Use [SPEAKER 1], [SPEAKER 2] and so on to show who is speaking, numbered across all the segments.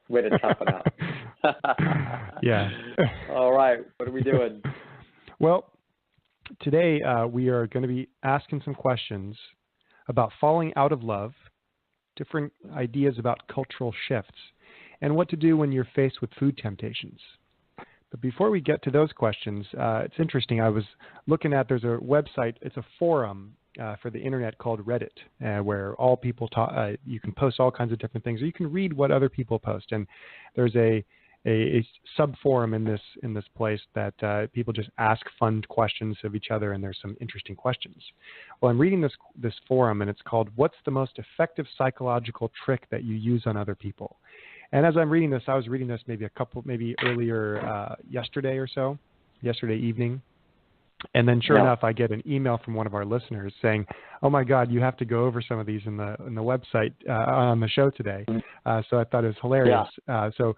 [SPEAKER 1] Way to toughen up.
[SPEAKER 2] Yeah.
[SPEAKER 1] All right. What are we doing?
[SPEAKER 2] Well, today we are going to be asking some questions about falling out of love, different ideas about cultural shifts, and what to do when you're faced with food temptations. But before we get to those questions, it's interesting. I was looking at, there's a website, it's a forum for the internet called Reddit, where all people talk, you can post all kinds of different things, or you can read what other people post. And there's a sub-forum in this place that people just ask fun questions of each other, and there's some interesting questions. Well, I'm reading this forum, and it's called "What's the Most Effective Psychological Trick That You Use on Other People?" And as I'm reading this, I was reading this maybe earlier yesterday evening. And then sure enough, I get an email from one of our listeners saying, "Oh my God, you have to go over some of these in the website on the show today." So I thought it was hilarious.
[SPEAKER 1] Yeah.
[SPEAKER 2] So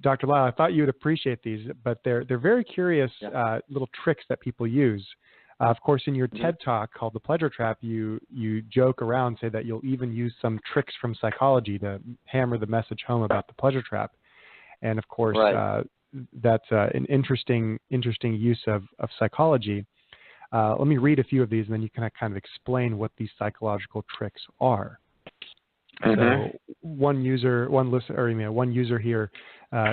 [SPEAKER 2] Dr. Lisle, I thought you would appreciate these, but they're very curious little tricks that people use. Of course, in your TED Talk called The Pleasure Trap, you joke around, say that you'll even use some tricks from psychology to hammer the message home about the pleasure trap. And of course, that's an interesting use of psychology. Let me read a few of these, and then you can kind of explain what these psychological tricks are. So one user here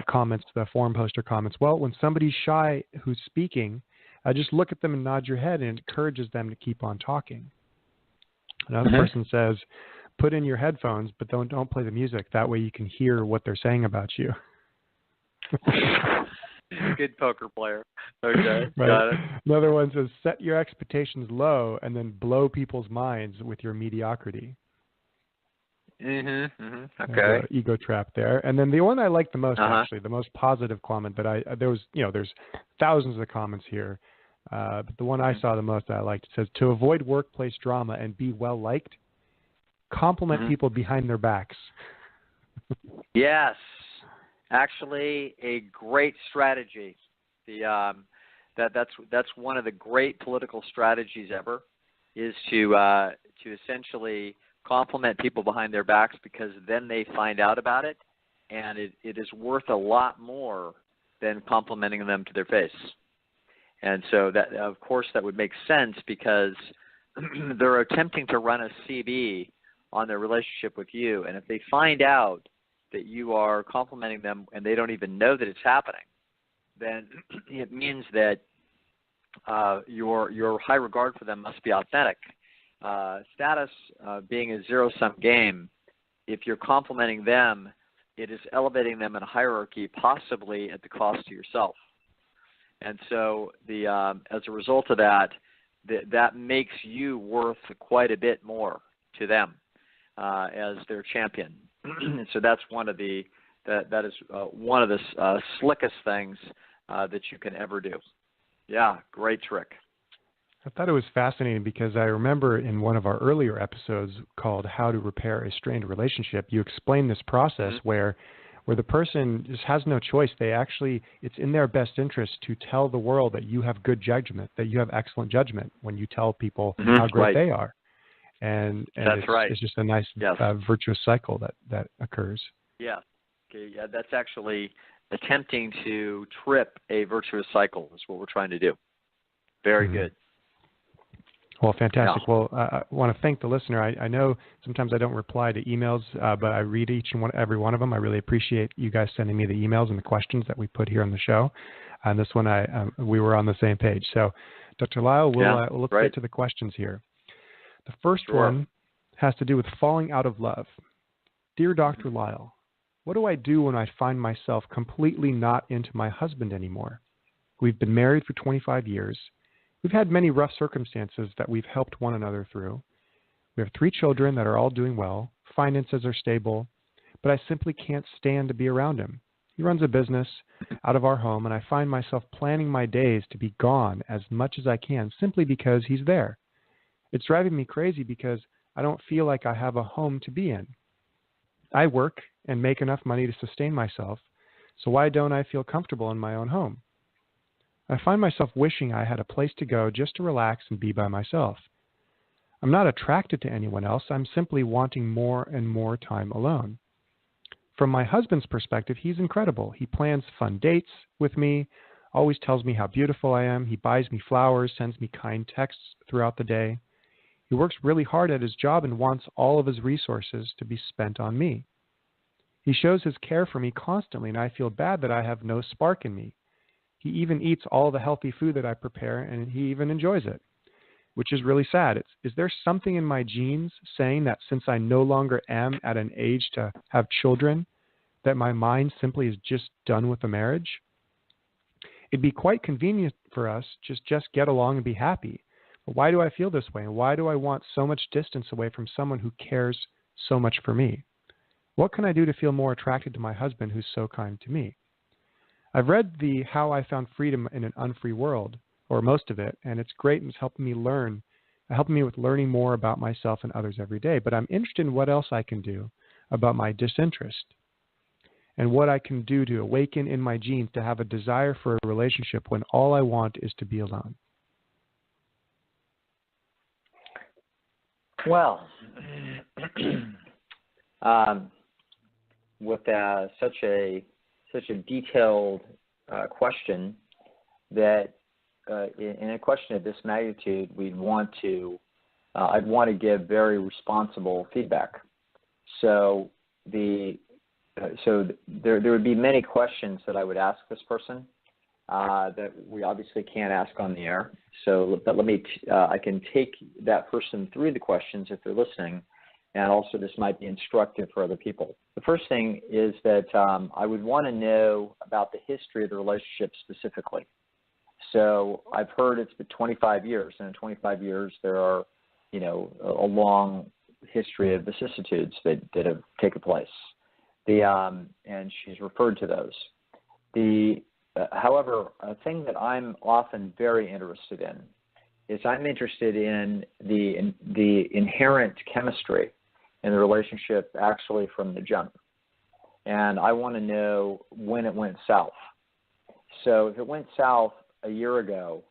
[SPEAKER 2] comments, the forum poster comments, "Well, when somebody's shy who's speaking, just look at them and nod your head, and it encourages them to keep on talking." Another person says, "Put in your headphones, but don't play the music. That way you can hear what they're saying about you."
[SPEAKER 3] Good poker player. Okay,
[SPEAKER 2] right.
[SPEAKER 3] Got it.
[SPEAKER 2] Another one says, "Set your expectations low and then blow people's minds with your mediocrity."
[SPEAKER 3] Okay.
[SPEAKER 2] Ego trap there. And then the one I like the most, actually, the most positive comment, but there's thousands of comments here. But the one I saw the most that I liked, it says, "To avoid workplace drama and be well liked, compliment people behind their backs."
[SPEAKER 3] Yes, actually, a great strategy. That's one of the great political strategies ever, is to essentially compliment people behind their backs, because then they find out about it, and it is worth a lot more than complimenting them to their face. And so that, of course, that would make sense, because they're attempting to run a CB on their relationship with you, and if they find out that you are complimenting them and they don't even know that it's happening, then it means that your high regard for them must be authentic. Status being a zero-sum game, if you're complimenting them, it is elevating them in a hierarchy, possibly at the cost to yourself. And so as a result of that, that makes you worth quite a bit more to them as their champion. And so that's one of the slickest things that you can ever do. Yeah, great trick.
[SPEAKER 2] I thought it was fascinating, because I remember in one of our earlier episodes called "How to Repair a Strained Relationship," you explained this process where the person just has no choice. It's in their best interest to tell the world that you have good judgment, that you have excellent judgment, when you tell people how great they are. And it's just a nice virtuous cycle that occurs.
[SPEAKER 3] Yeah. Okay. Yeah, that's actually attempting to trip a virtuous cycle is what we're trying to do. Very good.
[SPEAKER 2] Well, fantastic. Yeah. Well, I want to thank the listener. I know sometimes I don't reply to emails, but I read every one of them. I really appreciate you guys sending me the emails and the questions that we put here on the show. And this one, we were on the same page. So, Dr. Lisle, we'll get to the questions here. The first one has to do with falling out of love. Dear Dr. Lisle, what do I do when I find myself completely not into my husband anymore? We've been married for 25 years. We've had many rough circumstances that we've helped one another through. We have 3 children that are all doing well. Finances are stable, but I simply can't stand to be around him. He runs a business out of our home, and I find myself planning my days to be gone as much as I can simply because he's there. It's driving me crazy because I don't feel like I have a home to be in. I work and make enough money to sustain myself, so why don't I feel comfortable in my own home? I find myself wishing I had a place to go just to relax and be by myself. I'm not attracted to anyone else. I'm simply wanting more and more time alone. From my husband's perspective, he's incredible. He plans fun dates with me, always tells me how beautiful I am. He buys me flowers, sends me kind texts throughout the day. He works really hard at his job and wants all of his resources to be spent on me. He shows his care for me constantly, and I feel bad that I have no spark in me. He even eats all the healthy food that I prepare, and he even enjoys it, which is really sad. Is there something in my genes saying that since I no longer am at an age to have children, that my mind simply is just done with the marriage? It'd be quite convenient for us just get along and be happy. But why do I feel this way? And why do I want so much distance away from someone who cares so much for me? What can I do to feel more attracted to my husband who's so kind to me? I've read the How I Found Freedom in an Unfree World, or most of it, and it's great and it's helping me with learning more about myself and others every day. But I'm interested in what else I can do about my disinterest and what I can do to awaken in my genes to have a desire for a relationship when all I want is to be alone.
[SPEAKER 3] Well, with such a detailed question, that in a question of this magnitude, I'd want to give very responsible feedback. So there would be many questions that I would ask this person that we obviously can't ask on the air. So, but I can take that person through the questions if they're listening, and also this might be instructive for other people. The first thing is that I would want to know about the history of the relationship specifically. So I've heard it's been 25 years, and in 25 years there are, a long history of vicissitudes that have taken place. And she's referred to those. However, a thing that I'm often very interested in is I'm interested in the inherent chemistry in the relationship actually from the jump. And I want to know when it went south. So if it went south a year ago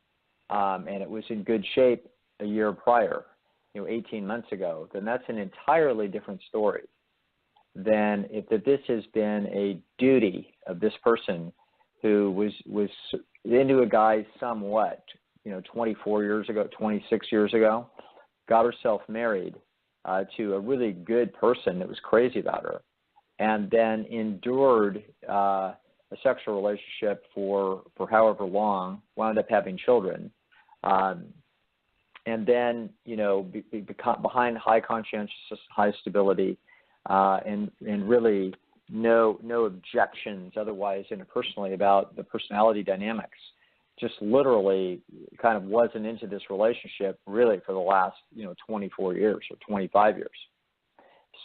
[SPEAKER 3] and it was in good shape a year prior, 18 months ago, then that's an entirely different story than if this has been a duty of this person who was into a guy somewhat, 24 years ago, 26 years ago, got herself married to a really good person that was crazy about her, and then endured a sexual relationship for however long, wound up having children, and then, behind high conscientiousness, high stability, and really no objections otherwise interpersonally about the personality dynamics, just literally kind of wasn't into this relationship really for the last, 24 years or 25 years.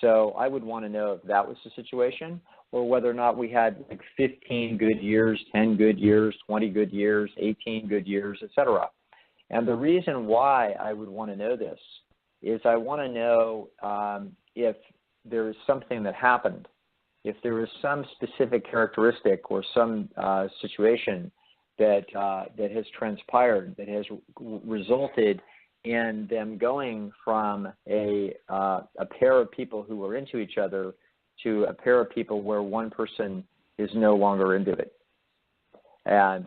[SPEAKER 3] So I would want to know if that was the situation, or whether or not we had like 15 good years, 10 good years, 20 good years, 18 good years, etc. And the reason why I would want to know this is I want to know if there is something that happened, if there is some specific characteristic or some situation that has transpired, that has resulted in them going from a pair of people who were into each other to a pair of people where one person is no longer into it. And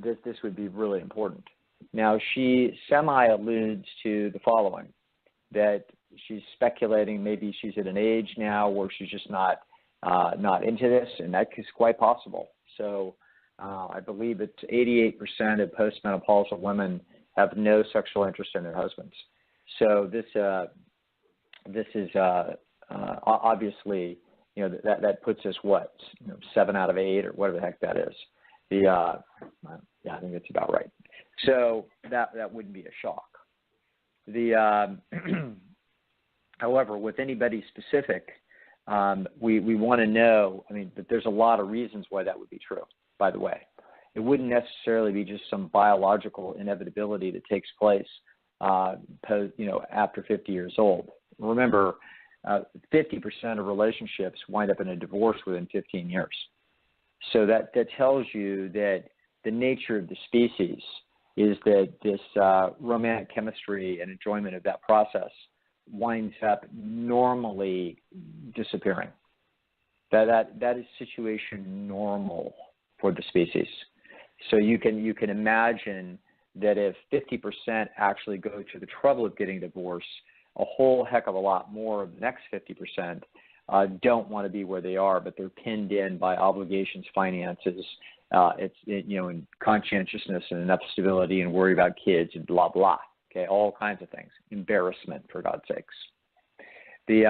[SPEAKER 3] this would be really important. Now, she semi-alludes to the following, that she's speculating maybe she's at an age now where she's just not into this, and that is quite possible. So I believe it's 88% of postmenopausal women have no sexual interest in their husbands. So this is obviously, that puts us 7 out of 8 or whatever the heck that is. I think that's about right. So that wouldn't be a shock. However, with anybody specific, we want to know, that there's a lot of reasons why that would be true, by the way. It wouldn't necessarily be just some biological inevitability that takes place, after 50 years old. Remember, 50% of relationships wind up in a divorce within 15 years. So that tells you that the nature of the species is that this romantic chemistry and enjoyment of that process winds up normally disappearing.
[SPEAKER 1] That is situation normal for the species. So you can imagine that if 50% actually go to the trouble of getting divorced, a whole heck of a lot more of the next 50% don't want to be where they are, but they're pinned in by obligations, finances, and conscientiousness and enough stability and worry about kids and blah, blah. Okay, all kinds of things. Embarrassment, for God's sakes. The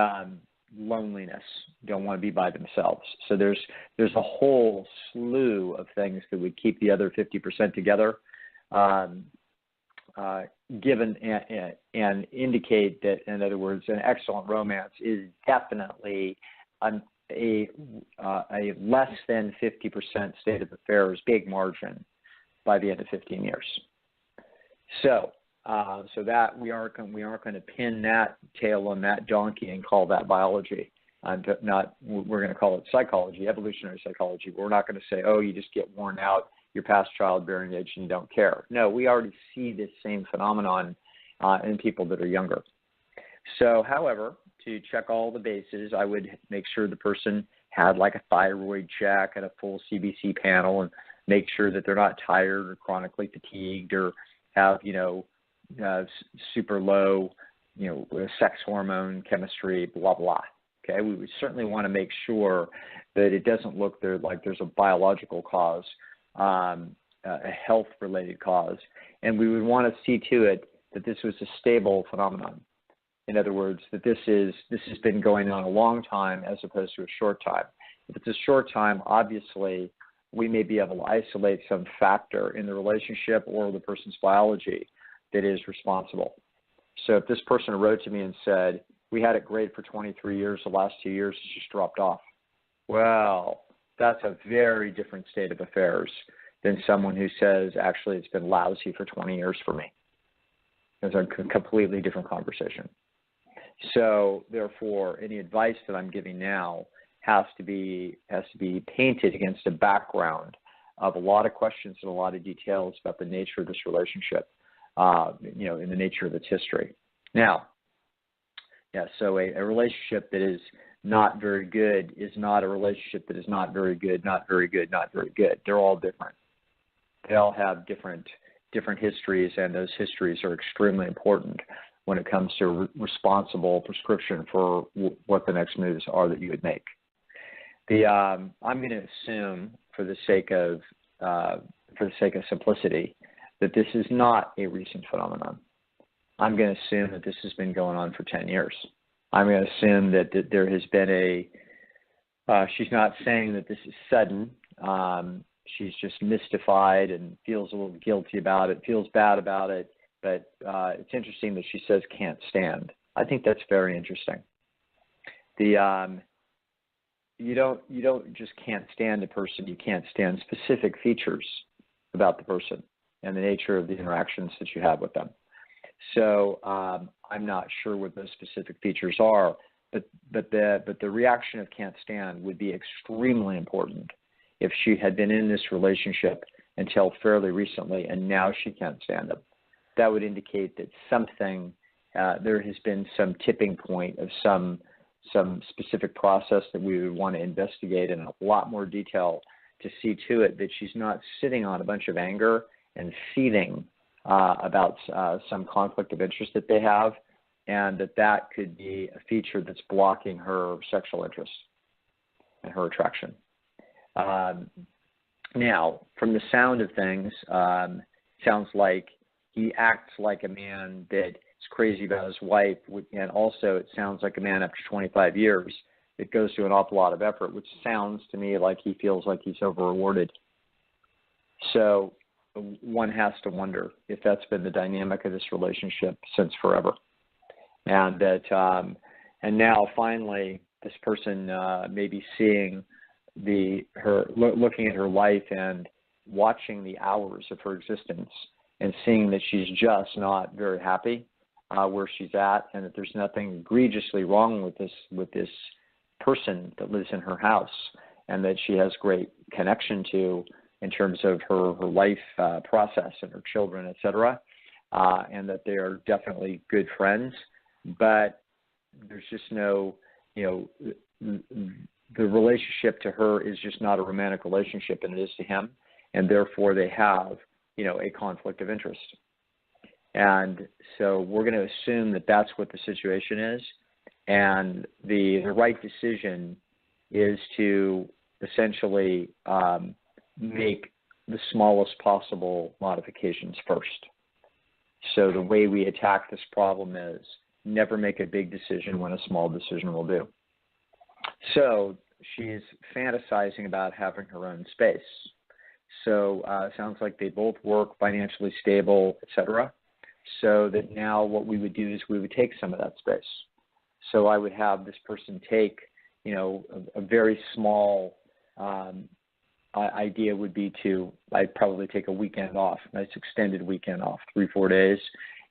[SPEAKER 1] loneliness, don't want to be by themselves. So there's a whole slew of things that would keep the other 50% together, given and indicate that, in other words, an excellent romance is definitely a less than 50% state of affairs, big margin, by the end of 15 years. So that we aren't going to pin that tail on that donkey and call that biology. We're going to call it psychology, evolutionary psychology. We're not going to say, oh, you just get worn out, you're past childbearing age and you don't care. No, we already see this same phenomenon in people that are younger. So, however, to check all the bases, I would make sure the person had like a thyroid check and a full CBC panel, and make sure that they're not tired or chronically fatigued or have, super low, sex hormone chemistry, blah, blah. Okay, we would certainly want to make sure that it doesn't look like there's a biological cause, a health-related cause, and we would want to see to it that this was a stable phenomenon. In other words, that this has been going on a long time as opposed to a short time. If it's a short time, obviously, we may be able to isolate some factor in the relationship or the person's biology that is responsible. So if this person wrote to me and said, we had it great for 23 years, the last 2 years it's just dropped off. Well, that's a very different state of affairs than someone who says, actually, it's been lousy for 20 years for me. It's a completely different conversation. So therefore, any advice that I'm giving now has to be painted against a background of a lot of questions and a lot of details about the nature of this relationship, in the nature of its history. Now, so a relationship that is not very good is not a relationship that is not very good, not very good, not very good. They're all different. They all have different histories, and those histories are extremely important when it comes to responsible prescription for what the next moves are that you would make. I'm going to assume, for the sake of simplicity, that this is not a recent phenomenon. I'm going to assume that this has been going on for 10 years. I'm going to assume that there has been she's not saying that this is sudden. She's just mystified and feels a little guilty about it, feels bad about it. But it's interesting that she says can't stand. I think that's very interesting. You don't just can't stand a person. You can't stand specific features about the person and the nature of the interactions that you have with them. So I'm not sure what those specific features are, but the reaction of can't stand would be extremely important if she had been in this relationship until fairly recently and now she can't stand them. That would indicate that something, there has been some tipping point of some specific process that we would want to investigate in a lot more detail to see to it that she's not sitting on a bunch of anger and seething about some conflict of interest that they have, and that could be a feature that's blocking her sexual interest and her attraction. Now, from the sound of things, sounds like he acts like a man that is crazy about his wife, and also it sounds like a man after 25 years that goes through an awful lot of effort, which sounds to me like he feels like he's over-rewarded. So one has to wonder if that's been the dynamic of this relationship since forever. And that, and now finally, this person may be seeing looking at her life and watching the hours of her existence and seeing that she's just not very happy where she's at, and that there's nothing egregiously wrong with this person that lives in her house, and that she has great connection to in terms of her life process and her children, et cetera, and that they are definitely good friends. But there's just no, the relationship to her is just not a romantic relationship, and it is to him, and therefore they have, a conflict of interest. And so we're going to assume that that's what the situation is, and the right decision is to essentially make the smallest possible modifications first. So the way we attack this problem is never make a big decision when a small decision will do. So she's fantasizing about having her own space. So it sounds like they both work, financially stable, etc. So that now what we would do is we would take some of that space. So I would have this person take, a very small idea would be I'd probably take a weekend off, nice extended weekend off, 3-4 days,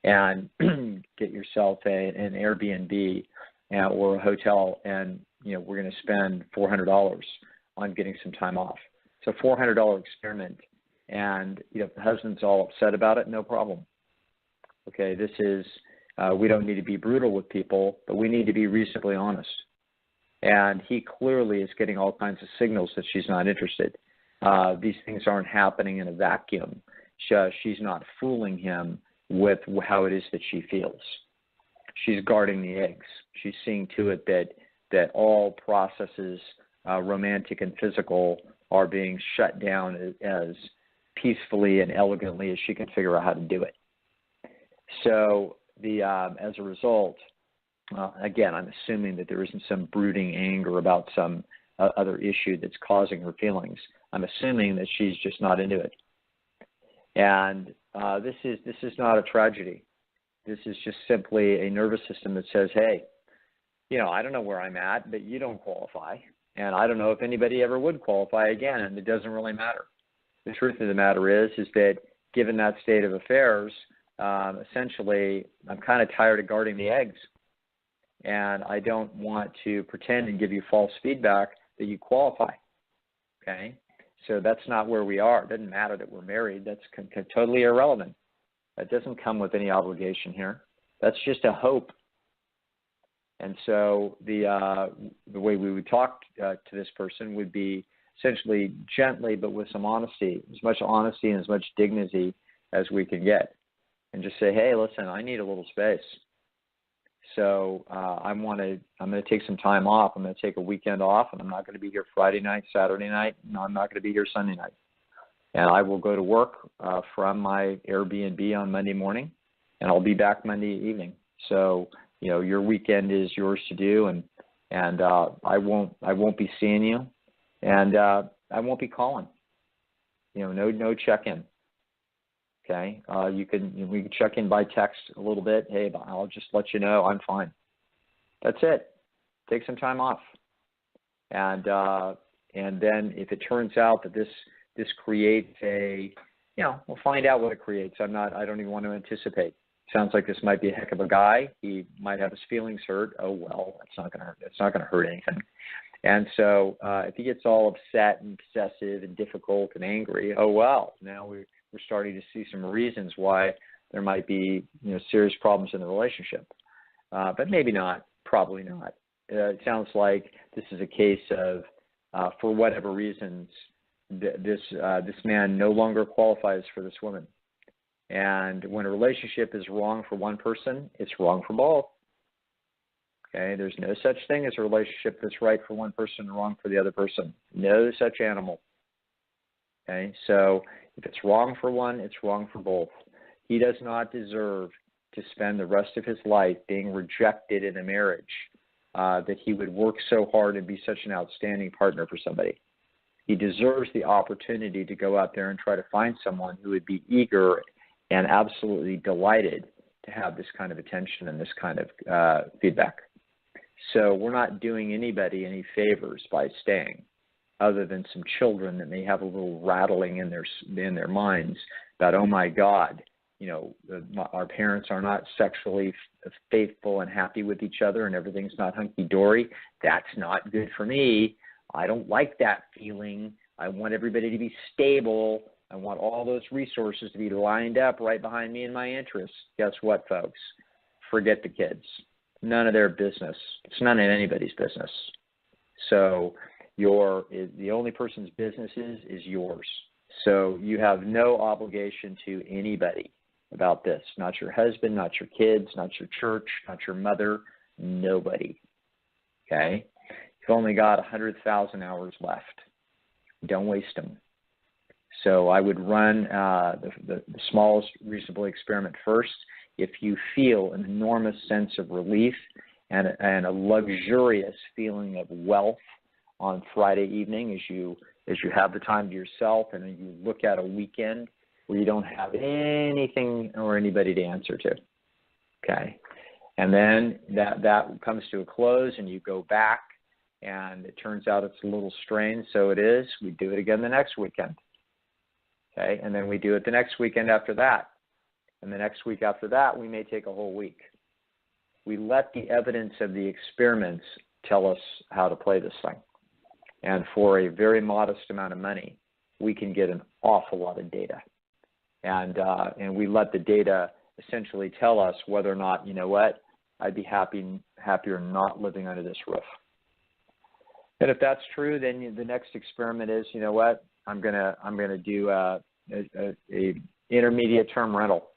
[SPEAKER 1] and get yourself an Airbnb or a hotel, and we're going to spend $400 on getting some time off. So $400 experiment, and if the husband's all upset about it, no problem. Okay, this is we don't need to be brutal with people, but we need to be reasonably honest. And he clearly is getting all kinds of signals that she's not interested. These things aren't happening in a vacuum. She's not fooling him with how it is that she feels. She's guarding the eggs. She's seeing to it that all processes, romantic and physical, are being shut down as peacefully and elegantly as she can figure out how to do it. So as a result, again, I'm assuming that there isn't some brooding anger about some other issue that's causing her feelings. I'm assuming that she's just not into it. And this is not a tragedy. This is just simply a nervous system that says, hey, I don't know where I'm at, but you don't qualify. And I don't know if anybody ever would qualify again, and it doesn't really matter. The truth of the matter is that given that state of affairs, essentially, I'm kind of tired of guarding the eggs. And I don't want to pretend and give you false feedback that you qualify. Okay? So that's not where we are. It doesn't matter that we're married. That's totally irrelevant. That doesn't come with any obligation here. That's just a hope. And so the way we would talk to this person would be essentially gently, but with some honesty, as much honesty and as much dignity as we can get, and just say, hey, listen, I need a little space. So I'm going to take some time off. I'm going to take a weekend off, and I'm not going to be here Friday night, Saturday night. No, I'm not going to be here Sunday night. And I will go to work from my Airbnb on Monday morning, and I'll be back Monday evening. So your weekend is yours to do, and I won't be seeing you, and I won't be calling. No check-in. Okay, we can check in by text a little bit. Hey, I'll just let you know I'm fine. That's it. Take some time off, and then if it turns out that this creates we'll find out what it creates. I don't even want to anticipate. Sounds like this might be a heck of a guy. He might have his feelings hurt. Oh well, it's not going to hurt anything. And so if he gets all upset and obsessive and difficult and angry, oh well, now we're starting to see some reasons why there might be serious problems in the relationship. But maybe not, probably not. It sounds like this is a case of, for whatever reasons, this man no longer qualifies for this woman. And when a relationship is wrong for one person, it's wrong for both. Okay, there's no such thing as a relationship that's right for one person and wrong for the other person. No such animal. Okay, so if it's wrong for one, it's wrong for both. He does not deserve to spend the rest of his life being rejected in a marriage that he would work so hard and be such an outstanding partner for somebody. He deserves the opportunity to go out there and try to find someone who would be eager and absolutely delighted to have this kind of attention and this kind of feedback. So we're not doing anybody any favors by staying, other than some children that may have a little rattling in their minds about, oh my God, our parents are not sexually faithful and happy with each other and everything's not hunky-dory. That's not good for me. I don't like that feeling. I want everybody to be stable. I want all those resources to be lined up right behind me and my interests. Guess what, folks? Forget the kids. None of their business. It's none of anybody's business. So the only person's business is yours. So you have no obligation to anybody about this, not your husband, not your kids, not your church, not your mother, nobody. Okay? You've only got 100,000 hours left. Don't waste them. So I would run the smallest reasonable experiment first. If you feel an enormous sense of relief and a luxurious feeling of wealth on Friday evening as you have the time to yourself, and then you look at a weekend where you don't have anything or anybody to answer to, okay? And then that comes to a close, and you go back, and it turns out it's a little strained, so it is. We do it again the next weekend, okay? And then we do it the next weekend after that. And the next week after that, we may take a whole week. We let the evidence of the experiments tell us how to play this thing. And for a very modest amount of money, we can get an awful lot of data. And we let the data essentially tell us whether or not, you know what, I'd be happier not living under this roof. And if that's true, then the next experiment is, you know what, I'm gonna do a intermediate term rental,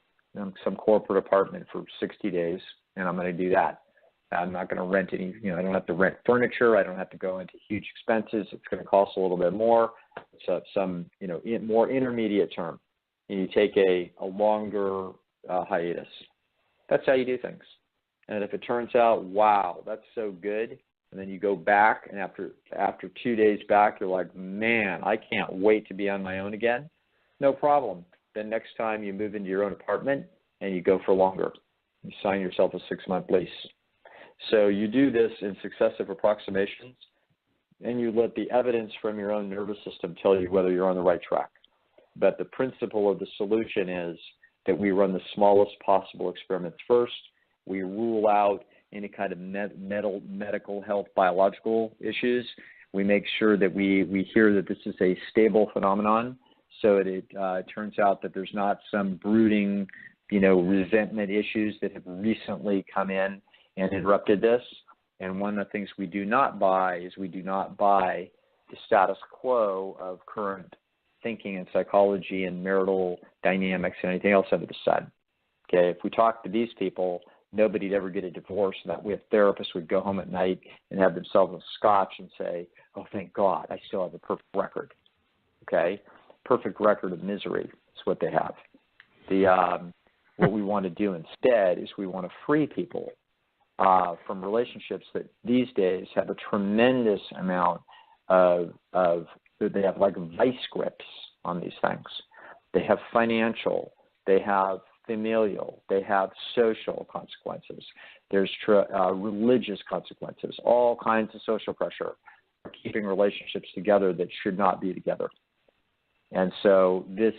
[SPEAKER 1] some corporate apartment for 60 days, and I'm going to do that. I'm not going to rent any, I don't have to rent furniture. I don't have to go into huge expenses. It's going to cost a little bit more. So more intermediate term. And you take a longer hiatus. That's how you do things. And if it turns out, wow, that's so good, and then you go back, and after 2 days back, you're like, man, I can't wait to be on my own again. No problem. Then next time you move into your own apartment and you go for longer. You sign yourself a 6-month lease. So you do this in successive approximations, and you let the evidence from your own nervous system tell you whether you're on the right track. But the principle of the solution is that we run the smallest possible experiments first. We rule out any kind of medical health, biological issues. We make sure that we hear that this is a stable phenomenon, so it turns out that there's not some brooding, resentment issues that have recently come in and interrupted this. And one of the things we do not buy is the status quo of current thinking and psychology and marital dynamics and anything else under the sun. Okay, if we talk to these people, nobody'd ever get a divorce, and that therapists would go home at night and have themselves a scotch and say, oh, thank God, I still have a perfect record. Okay, perfect record of misery is what they have. What we want to do instead is we want to free people from relationships that these days have a tremendous amount of they have like vice grips on these things. They have financial, they have familial, they have social consequences. There's religious consequences, all kinds of social pressure are keeping relationships together that should not be together. And so this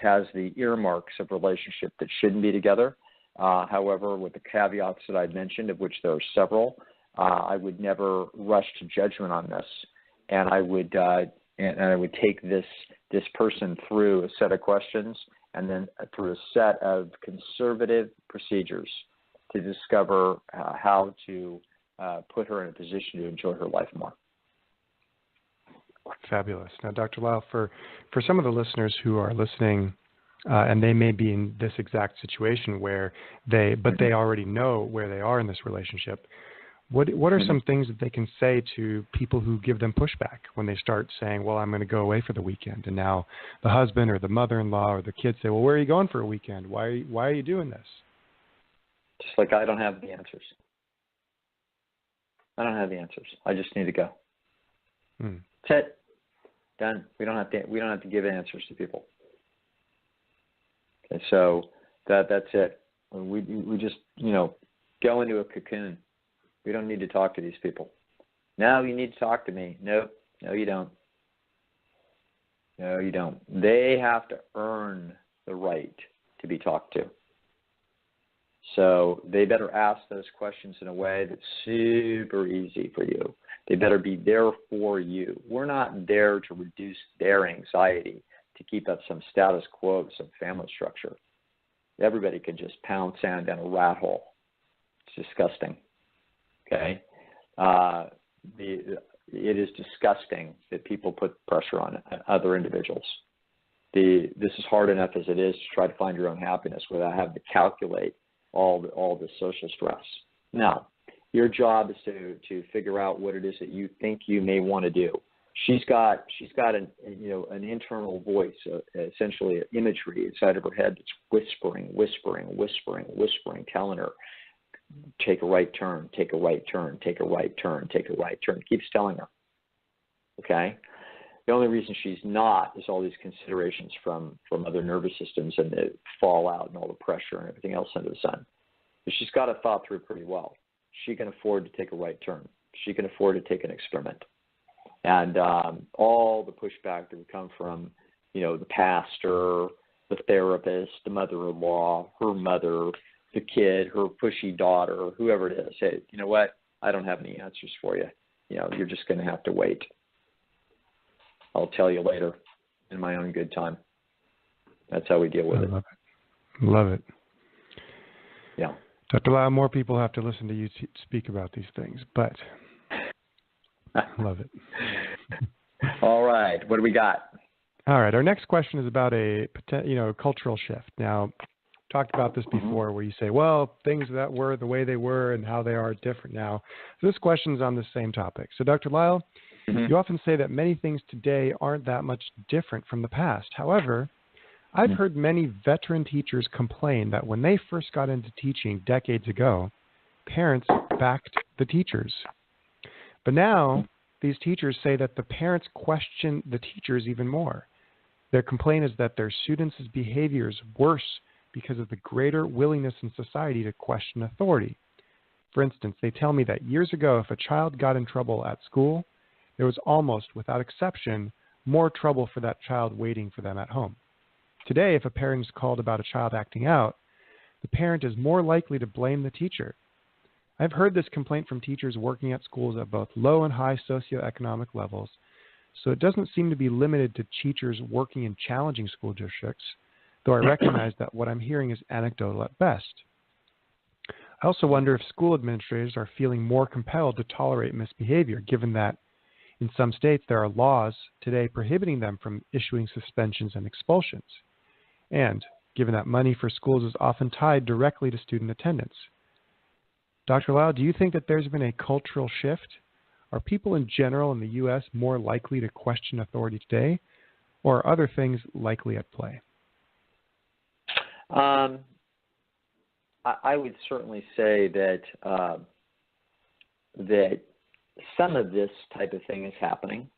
[SPEAKER 1] has the earmarks of relationship that shouldn't be together. However, with the caveats that I mentioned, of which there are several, I would never rush to judgment on this, and I would take this person through a set of questions and then through a set of conservative procedures to discover how to put her in a position to enjoy her life more.
[SPEAKER 2] Fabulous. Now, Dr. Lisle, for some of the listeners who are listening, and they may be in this exact situation where they already know where they are in this relationship, what are some things that they can say to people who give them pushback when they start saying, well, I'm going to go away for the weekend, and now the husband or the mother-in-law or the kids say, well, where are you going for a weekend? Why are you doing this?
[SPEAKER 1] Just like I don't have the answers. I don't have the answers. I just need to go. That's it. Done. We don't have to give answers to people. Okay, so that's it. We just go into a cocoon. We don't need to talk to these people. No, you need to talk to me. Nope. No, you don't. No, you don't. They have to earn the right to be talked to. So they better ask those questions in a way that's super easy for you. They better be there for you. We're not there to reduce their anxiety, to keep up some status quo, some family structure. Everybody can just pound sand down a rat hole. It's disgusting. Okay? it is disgusting that people put pressure on other individuals. This is hard enough as it is to try to find your own happiness without having to calculate all the social stress. Now, your job is to figure out what it is that you think you may want to do. She's got an internal voice, essentially imagery inside of her head that's whispering, telling her, take a right turn, take a right turn, take a right turn, take a right turn. It keeps telling her. Okay? The only reason she's not is all these considerations from other nervous systems and the fallout and all the pressure and everything else under the sun. But she's got it thought through pretty well. She can afford to take a right turn. She can afford to take an experiment. And all the pushback that would come from, the pastor, the therapist, the mother-in-law, her mother, the kid, her pushy daughter, whoever it is, hey, you know what? I don't have any answers for you. You're just going to have to wait. I'll tell you later in my own good time. That's how we deal with it.
[SPEAKER 2] Love it.
[SPEAKER 1] Yeah.
[SPEAKER 2] Dr. Lisle, more people have to listen to you speak about these things, but love it.
[SPEAKER 1] All right. What do we got?
[SPEAKER 2] All right. Our next question is about a cultural shift. Now, talked about this before where you say, well, things that were the way they were and how they are different now. So this question is on the same topic. So Dr. Lisle, you often say that many things today aren't that much different from the past. However, I've heard many veteran teachers complain that when they first got into teaching decades ago, parents backed the teachers. But now these teachers say that the parents question the teachers even more. Their complaint is that their students' behavior is worse because of the greater willingness in society to question authority. For instance, they tell me that years ago, if a child got in trouble at school, there was almost, without exception, more trouble for that child waiting for them at home. Today, if a parent is called about a child acting out, the parent is more likely to blame the teacher. I've heard this complaint from teachers working at schools at both low and high socioeconomic levels, so it doesn't seem to be limited to teachers working in challenging school districts, though I recognize that what I'm hearing is anecdotal at best. I also wonder if school administrators are feeling more compelled to tolerate misbehavior, given that in some states there are laws today prohibiting them from issuing suspensions and expulsions, and given that money for schools is often tied directly to student attendance. Dr. Lisle, do you think that there's been a cultural shift? Are people in general in the U.S. more likely to question authority today, or are other things likely at play?
[SPEAKER 1] I would certainly say that that some of this type of thing is happening,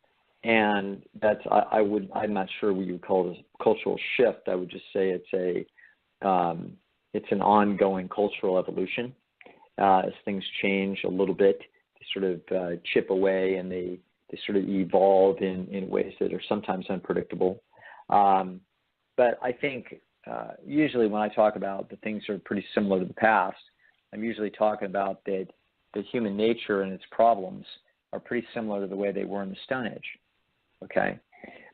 [SPEAKER 1] and that's I'm not sure what you would call it a cultural shift. I would just say it's an ongoing cultural evolution as things change a little bit. They sort of chip away and they sort of evolve in ways that are sometimes unpredictable. But I think usually when I talk about the things that are pretty similar to the past, I'm usually talking about that human nature and its problems are pretty similar to the way they were in the Stone Age. Okay?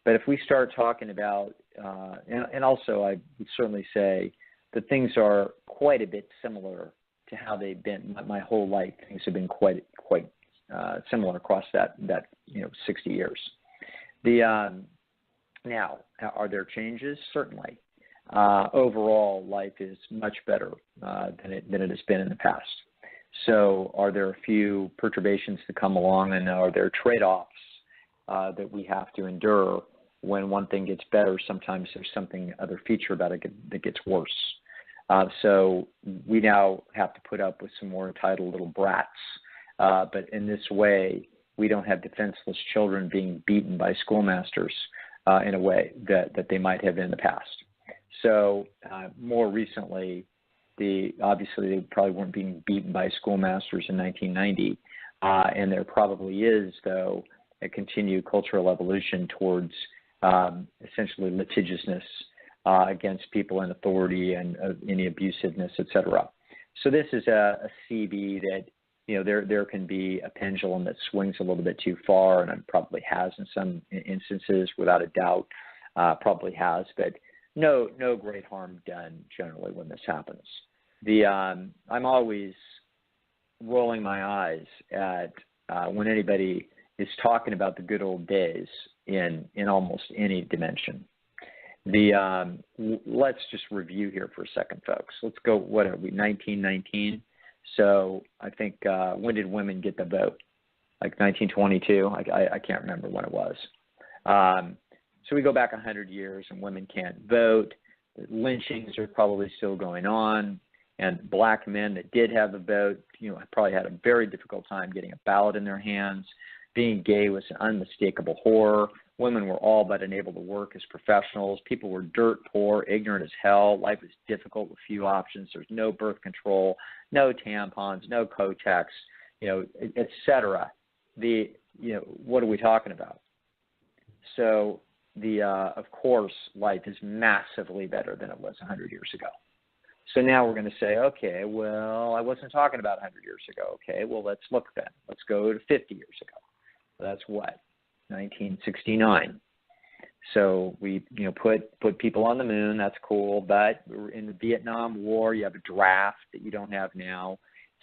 [SPEAKER 1] But if we start talking about, and also I would certainly say that things are quite a bit similar to how they've been my whole life. Things have been quite similar across that 60 years. Now, are there changes? Certainly. Overall, life is much better than it has been in the past. So are there a few perturbations that come along, and are there trade-offs that we have to endure when one thing gets better? Sometimes there's other feature about it that gets worse. So we now have to put up with some more entitled little brats. But in this way, we don't have defenseless children being beaten by schoolmasters in a way that they might have in the past. So more recently, obviously they probably weren't being beaten by schoolmasters in 1990, and there probably is, though, a continued cultural evolution towards essentially litigiousness against people in authority and any abusiveness, et cetera. So this is a CB that, there can be a pendulum that swings a little bit too far, and it probably has in some instances, without a doubt, probably has, but no great harm done generally when this happens. I'm always rolling my eyes at when anybody is talking about the good old days in almost any dimension. Let's just review here for a second, folks. Let's go, what are we, 1919? So I think, when did women get the vote? Like 1922? I can't remember when it was. So we go back 100 years and women can't vote. The lynchings are probably still going on. And black men that did have a vote, probably had a very difficult time getting a ballot in their hands. Being gay was an unmistakable horror. Women were all but unable to work as professionals. People were dirt poor, ignorant as hell. Life was difficult with few options. There's no birth control, no tampons, no Kotex, et cetera. What are we talking about? So of course, life is massively better than it was 100 years ago. So now we're going to say, okay, well, I wasn't talking about 100 years ago. Okay, well, let's look then. Let's go to 50 years ago. That's what? 1969. So we, put people on the moon. That's cool. But in the Vietnam War, you have a draft that you don't have now.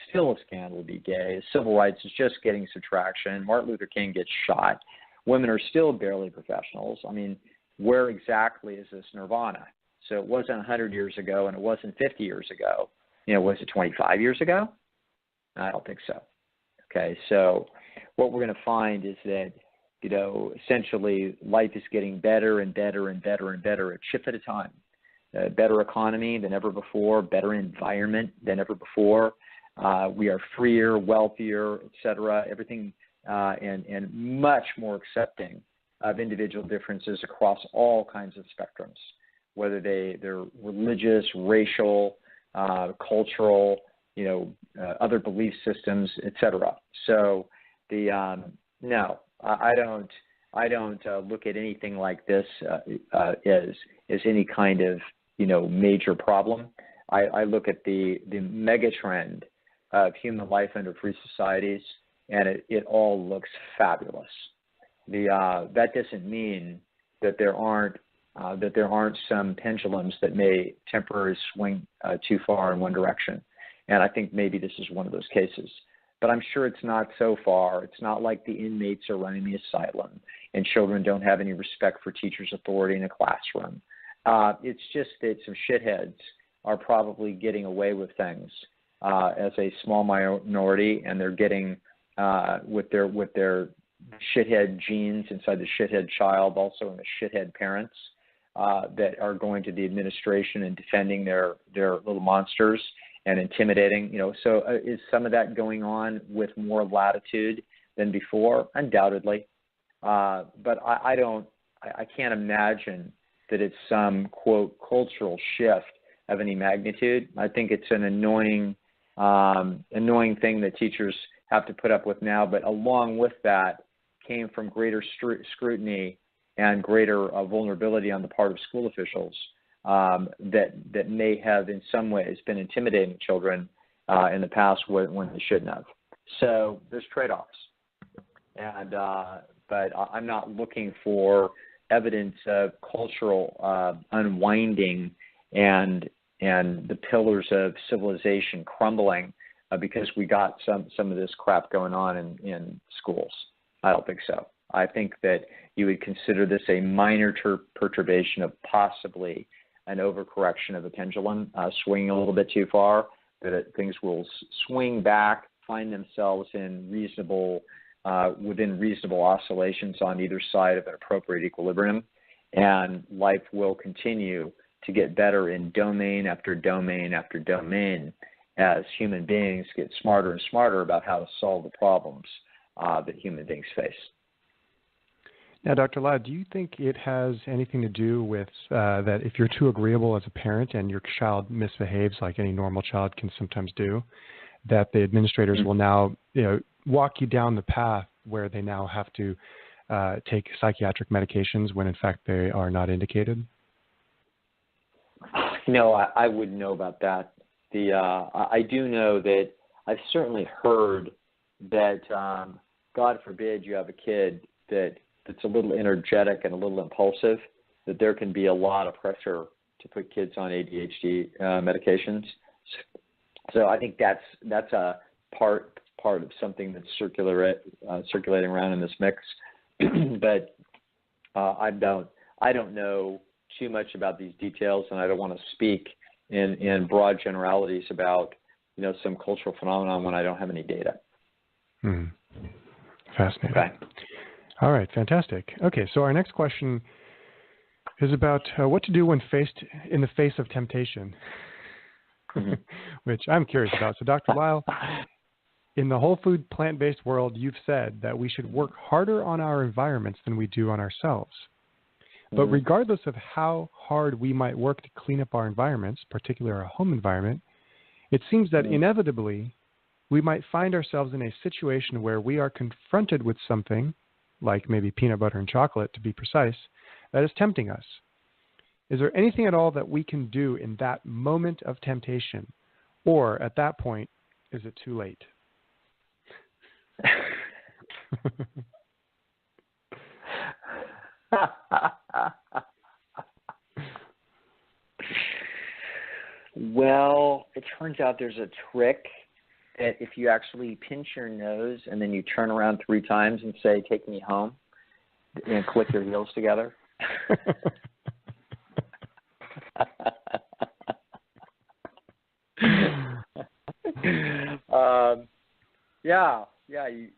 [SPEAKER 1] Still a scandal to be gay. Civil rights is just getting some traction. Martin Luther King gets shot. Women are still barely professionals. I mean, where exactly is this nirvana? So it wasn't 100 years ago, and it wasn't 50 years ago. Was it 25 years ago? I don't think so. Okay, so what we're going to find is that, essentially life is getting better and better and better and better, a chip at a time. Better economy than ever before, better environment than ever before. We are freer, wealthier, et cetera, everything, and much more accepting of individual differences across all kinds of spectrums, whether they're religious, racial, cultural, other belief systems, et cetera. So no, I don't look at anything like this as any kind of major problem. I look at the mega trend of human life under free societies, and it all looks fabulous. That doesn't mean that there aren't some pendulums that may temporarily swing too far in one direction. And I think maybe this is one of those cases. But I'm sure it's not so far. It's not like the inmates are running the asylum and children don't have any respect for teachers' authority in a classroom. It's just that some shitheads are probably getting away with things as a small minority, and they're getting with their shithead genes inside the shithead child, also in the shithead parents that are going to the administration and defending their little monsters and intimidating. So is some of that going on with more latitude than before? Undoubtedly. But I can't imagine that it's some, quote, cultural shift of any magnitude. I think it's an annoying thing that teachers have to put up with now, but along with that came from greater scrutiny and greater vulnerability on the part of school officials that may have in some ways been intimidating children in the past when they shouldn't have. So there's trade-offs. And but I'm not looking for evidence of cultural unwinding and the pillars of civilization crumbling because we got some of this crap going on in schools. I don't think so. I think that you would consider this a minor perturbation of possibly an overcorrection of the pendulum, swinging a little bit too far, that things will swing back, find themselves in within reasonable oscillations on either side of an appropriate equilibrium, and life will continue to get better in domain after domain after domain as human beings get smarter and smarter about how to solve the problems that human beings face.
[SPEAKER 2] Now, Dr. Lisle, do you think it has anything to do with that if you're too agreeable as a parent and your child misbehaves like any normal child can sometimes do, that the administrators will now walk you down the path where they now have to take psychiatric medications when in fact they are not indicated?
[SPEAKER 1] I wouldn't know about that. I do know that I've certainly heard that, God forbid you have a kid that's a little energetic and a little impulsive, that there can be a lot of pressure to put kids on ADHD medications. So I think that's a part part of something that's circulating around in this mix. But I don't know too much about these details, and I don't want to speak in broad generalities about some cultural phenomenon when I don't have any data.
[SPEAKER 2] Fascinating.
[SPEAKER 1] Okay.
[SPEAKER 2] All right, fantastic. Okay, so our next question is about what to do when faced in the face of temptation, which I'm curious about. So, Dr. Lisle, in the whole food, plant-based world, you've said that we should work harder on our environments than we do on ourselves. But regardless of how hard we might work to clean up our environments, particularly our home environment, it seems that inevitably we might find ourselves in a situation where we are confronted with something, like maybe peanut butter and chocolate to be precise, that is tempting us. Is there anything at all that we can do in that moment of temptation? Or at that point, is it too late?
[SPEAKER 1] Well, it turns out there's a trick that if you actually pinch your nose and then you turn around 3 times and say, "Take me home," and click your heels together.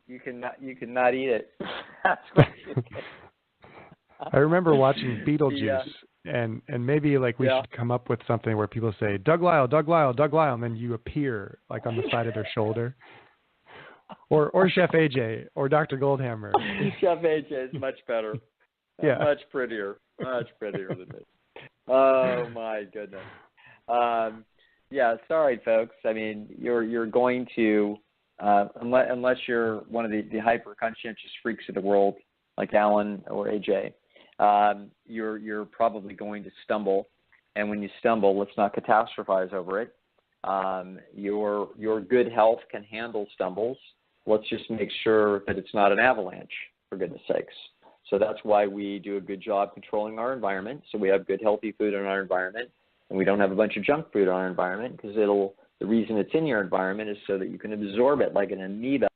[SPEAKER 1] You can not eat it. That's what you can.
[SPEAKER 2] I remember watching Beetlejuice, and maybe we should come up with something where people say, Doug Lisle, Doug Lisle, Doug Lisle, and then you appear on the side of their shoulder. Or Chef AJ, or Dr. Goldhammer.
[SPEAKER 1] Chef AJ is much better.
[SPEAKER 2] Yeah.
[SPEAKER 1] Much prettier than me. Oh my goodness. Sorry folks. I mean, you're going to, unless you're one of the hyper conscientious freaks of the world, like Alan or AJ, you're probably going to stumble. And when you stumble, let's not catastrophize over it. Your good health can handle stumbles. Let's just make sure that it's not an avalanche, for goodness sakes. So that's why we do a good job controlling our environment. So we have good, healthy food in our environment, and we don't have a bunch of junk food in our environment, because the reason it's in your environment is so that you can absorb it like an amoeba